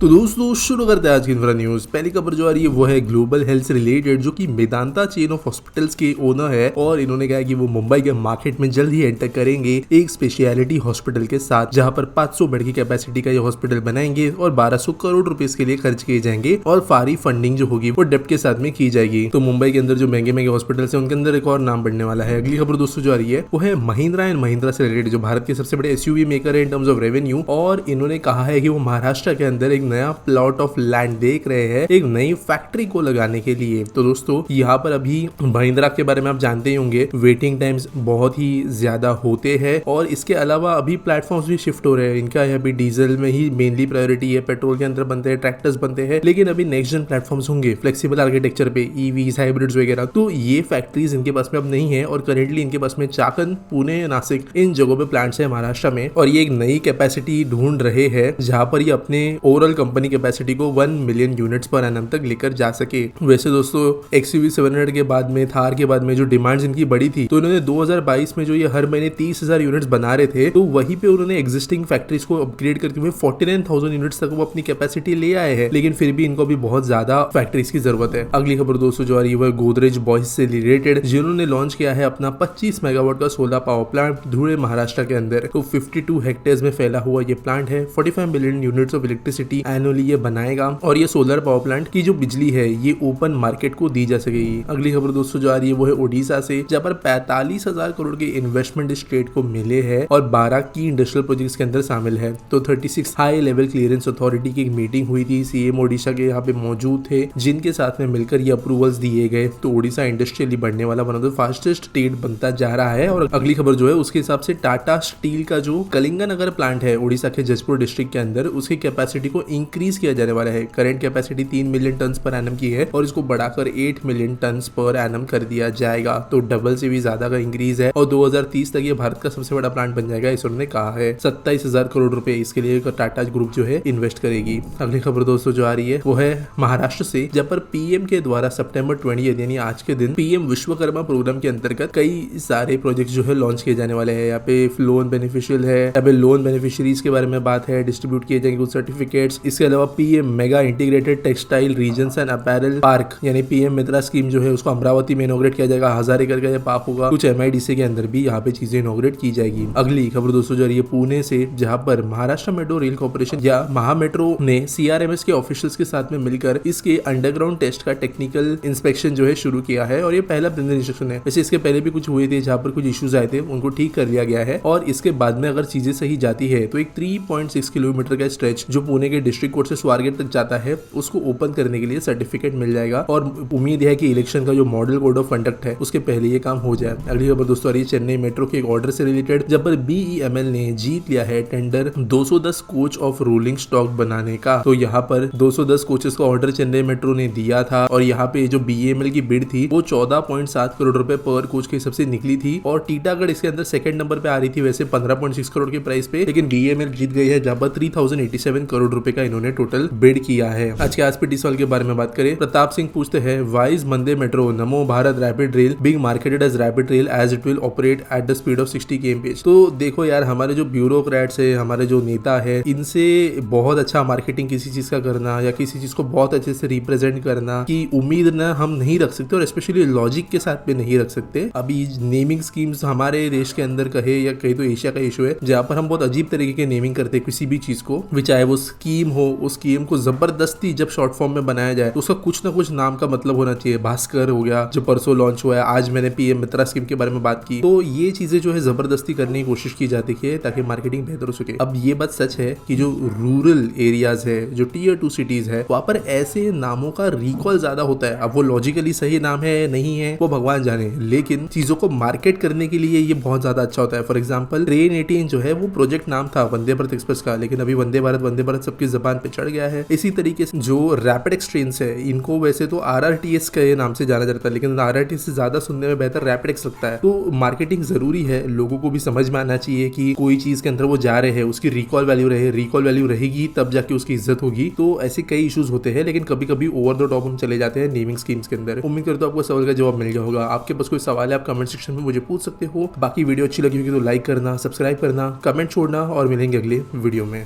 तो दोस्तों शुरू करते हैं आज की इंफ्रा न्यूज। पहली खबर जो आ रही है वो है ग्लोबल हेल्थ से रिलेटेड, जो कि मेदांता चेन ऑफ हॉस्पिटल्स के ओनर है और इन्होंने कहा कि वो मुंबई के मार्केट में जल्द ही एंटर करेंगे एक स्पेशलिटी हॉस्पिटल के साथ, जहां पर 500 बेड की कैपेसिटी का ये हॉस्पिटल बनाएंगे और 1200 करोड़ रुपए इसके लिए खर्च किए जाएंगे और सारी फंडिंग जो होगी वो डेप्ट के साथ में की जाएगी। तो मुंबई के अंदर जो महंगे महंगे हॉस्पिटल्स है उनके अंदर एक और नाम बढ़ने वाला है। अगली खबर दोस्तों जो आ रही है वो है महिंद्रा एंड महिंद्रा से रिलेटेड, जो भारत के सबसे बड़े एसयूवी मेकर है इन टर्म्स ऑफ रेवेन्यू, और इन्होंने कहा है कि वो महाराष्ट्र के अंदर एक नया प्लॉट ऑफ लैंड देख रहे हैं एक नई फैक्ट्री को लगाने के लिए। तो दोस्तों यहाँ पर अभी महिंद्रा के बारे में आप जानते ही होंगे, वेटिंग टाइम्स बहुत ही ज्यादा होते हैं और इसके अलावा अभी प्लेटफॉर्म्स भी शिफ्ट हो रहे हैं। इनका है अभी डीजल में ही मेनली प्रायोरिटी है, पेट्रोल के अंदर बनते हैं, ट्रैक्टर्स बनते हैं, लेकिन अभी नेक्स्ट जन प्लेटफॉर्म्स होंगे फ्लेक्सिबल आर्किटेक्चर पे, ईवीज, हाइब्रिड्स वगैरह। तो ये फैक्ट्रीज इनके पास में अब नहीं है और करेंटली इनके पास में चाकन, पुणे, नासिक इन जगहों पे प्लांट्स है महाराष्ट्र में, और ये एक नई कैपेसिटी ढूंढ रहे हैं जहां पर ये अपने ओवरऑल कंपनी कैपेसिटी को 1 मिलियन यूनिट्स पर एनम तक लेकर जा सके। वैसे दोस्तों XUV 700 के बाद में, थार के बाद में जो डिमांड्स इनकी बढ़ी थी, तो इन्होंने 2022 में जो ये हर महीने 30,000 यूनिट्स बना रहे थे, तो वहीं पे उन्होंने एग्जिस्टिंग फैक्ट्रीज को अपग्रेड करके हुए 49,000 यूनिट्स तक वो अपनी कैपेसिटी ले आए हैं, लेकिन फिर भी इनको भी बहुत ज्यादा फैक्ट्रीज की जरूरत है। अगली खबर दोस्तों जो आ रही है गोदरेज बॉयज से रिलेटेड, जिन्होंने लॉन्च किया है अपना 25 मेगावाट का सोलर पावर प्लांट धुले महाराष्ट्र के अंदर। तो 52 हेक्टेयर्स में फैला हुआ ये प्लांट है, 45 million units of electricity annually ये बनाएगा और ये सोलर पावर प्लांट की जो बिजली है ये ओपन मार्केट को दी जा सकेगी। अगली खबर दोस्तों जो आ रही है वो है ओडिशा से, जहां पर 45,000 करोड़ के इन्वेस्टमेंट स्टेट को मिले हैं और 12 की इंडस्ट्रियल प्रोजेक्ट्स के अंदर शामिल है। तो 36 हाई लेवल क्लियरेंस अथॉरिटी की एक मीटिंग हुई थी, सीएम ओडिशा के यहाँ पे मौजूद थे, जिनके साथ में मिलकर ये अप्रूवल्स दिए गए। तो ओडिशा इंडस्ट्रियली बढ़ने वाला one of the fastest state बनता जा रहा है। और अगली खबर जो है उसके हिसाब से टाटा स्टील का जो कलिंगनगर प्लांट है ओडिशा के जजपुर डिस्ट्रिक्ट के अंदर, उसकी कैपेसिटी को इंक्रीज किया जाने वाला है। Current capacity 3 million ton per annum की है और इसको बढ़ाकर 8 मिलियन टन पर एनम कर दिया जाएगा। तो डबल से भी ज्यादा का इंक्रीज है और 2030 तक ये भारत का सबसे बड़ा प्लांट बन जाएगा, इस उन्होंने कहा है। 27,000 करोड़ रुपए इसके लिए टाटा ग्रुप जो है इन्वेस्ट करेगी। अगली खबर दोस्तों जो आ रही है वो है महाराष्ट्र से, जब पर पीएम के द्वारा सितंबर 20 यानी आज के दिन पीएम विश्वकर्मा प्रोग्राम के अंतर्गत कई सारे प्रोजेक्ट जो है लॉन्च किए जाने वाले हैं। यहाँ पे लोन बेनिफिशियल है, यहाँ पे लोन बेनिफिशियरीज के बारे में बात है, डिस्ट्रीब्यूट किए जाएंगे कुछ सर्टिफिकेट्स। इसके अलावा PM mega integrated textile regions and apparel park यानी पीएम मित्रा स्कीम जो है उसको अमरावती में इनोग्रेट किया जाएगा, 1000 एकड़ का ये पार्क होगा। कुछ MIDC के अंदर भी यहाँ पे चीजें इनोग्रेट की जाएगी। अगली खबर दोस्तों जो रही है पुणे से, जहाँ पर महाराष्ट्र मेट्रो रेल कॉर्पोरेशन या महामेट्रो ने CRMS के ऑफिशियल्स के साथ में मिलकर इसके अंडरग्राउंड टेस्ट का टेक्निकल इंस्पेक्शन जो है शुरू किया है और ये पहला प्रिलिमिनरी इंस्पेक्शन है। वैसे इसके पहले भी कुछ हुए थे जहाँ पर कुछ इश्यूज आए थे, उनको ठीक कर लिया गया है और इसके बाद में अगर चीजें सही जाती है तो एक 3.6 किलोमीटर का स्ट्रेच जो पुणे के डिस्ट्रिक्ट कोर्ट से स्वारगेट तक जाता है उसको ओपन करने के लिए सर्टिफिकेट मिल जाएगा और उम्मीद है कि इलेक्शन का जो मॉडल कोड ऑफ कंडक्ट है उसके पहले ये काम हो जाए। अगली खबर दोस्तों आ रही है चेन्नई मेट्रो के एक ऑर्डर से रिलेटेड, जब पर BEML ने जीत लिया है tender 210 coach of rolling stock बनाने का। तो यहाँ पर 210 कोचेस का ऑर्डर चेन्नई मेट्रो ने दिया था और यहाँ पे जो BEML की बिड थी वो 14.7 करोड़ रुपए पर कोच के हिसाब से निकली थी और टीटागढ़ इसके अंदर सेकंड नंबर पे आ रही थी वैसे 15.6 करोड़ के प्राइस पे, लेकिन BEML जीत गई है जहाँ पर 3087 करोड़ रुपए का इन्होंने टोटल बिड किया है। आज के आसपीटी सवाल के बारे में बात करें, प्रताप सिंह पूछते हैं Y is Vande metro Namo Bharat rapid rail being marketed as rapid rail as it will operate at the speed of 60 km/h। तो देखो यार, हमारे जो ब्यूरोक्रेट्स है, हमारे जो नेता है, इनसे बहुत अच्छा मार्केटिंग किसी चीज का करना या किसी चीज को बहुत अच्छे से रिप्रेजेंट करना की उम्मीद ना हम नहीं रख सकते और स्पेशली लॉजिक के साथ पे नहीं रख सकते। अभी नेमिंग स्कीम्स हमारे देश के अंदर कहे या कहीं तो एशिया का इशू है जहाँ पर हम बहुत अजीब तरीके के नेमिंग करते हैं किसी भी चीज को, चाहे वो स्कीम हो, उस स्कीम को जबरदस्ती जब शॉर्ट फॉर्म में बनाया जाए तो उसका कुछ ना कुछ नाम का मतलब होना चाहिए। भास्कर हो गया जो परसों लॉन्च हुआ है, आज मैंने पीएम मित्रा स्कीम के बारे में बात की। तो ये चीजें जो है जबरदस्ती करने की कोशिश की जाती है ताकि मार्केटिंग बेहतर हो सके। अब ये बात सच है कि जो रूरल एरियाज है, जो Tier 2 सिटीज है, वहां पर ऐसे नामों का रिकॉल ज्यादा होता है। अब वो लॉजिकली सही नाम है नहीं है वो भगवान जाने, लेकिन चीजों को मार्केट करने के लिए ये बहुत ज्यादा अच्छा होता है। फॉर एग्जाम्पल ट्रेन 18 जो है वो प्रोजेक्ट नाम था वंदे भारत एक्सप्रेस का, लेकिन अभी वंदे भारत सबकी जबान पे चढ़ गया है। इसी तरीके से जो रैपिड एक्स है इनको वैसे तो RRTS के नाम से जाना जाता है, लेकिन RRTS से ज्यादा सुनने में बेहतर रैपिड एक्स लगता है। तो मार्केटिंग जरूरी है, लोगों को भी समझ में आना चाहिए कि कोई चीज के अंदर वो जा रहे हैं उसकी रिकॉल वैल्यू रहे, रिकॉल वैल्यू रहेगी तब जाके उसकी इज्जत होगी। तो ऐसे कई इश्यूज होते हैं, लेकिन कभी कभी ओवर द टॉप हम चले जाते हैं नेमिंग स्कीम्स के अंदर। उम्मीद करता हूं आपको सवाल का जवाब मिल गया होगा। आपके पास कोई सवाल है आप कमेंट सेक्शन में मुझे पूछ सकते हो। बाकी वीडियो अच्छी लगी होगी तो लाइक करना, सब्सक्राइब करना, कमेंट छोड़ना और मिलेंगे अगले वीडियो में।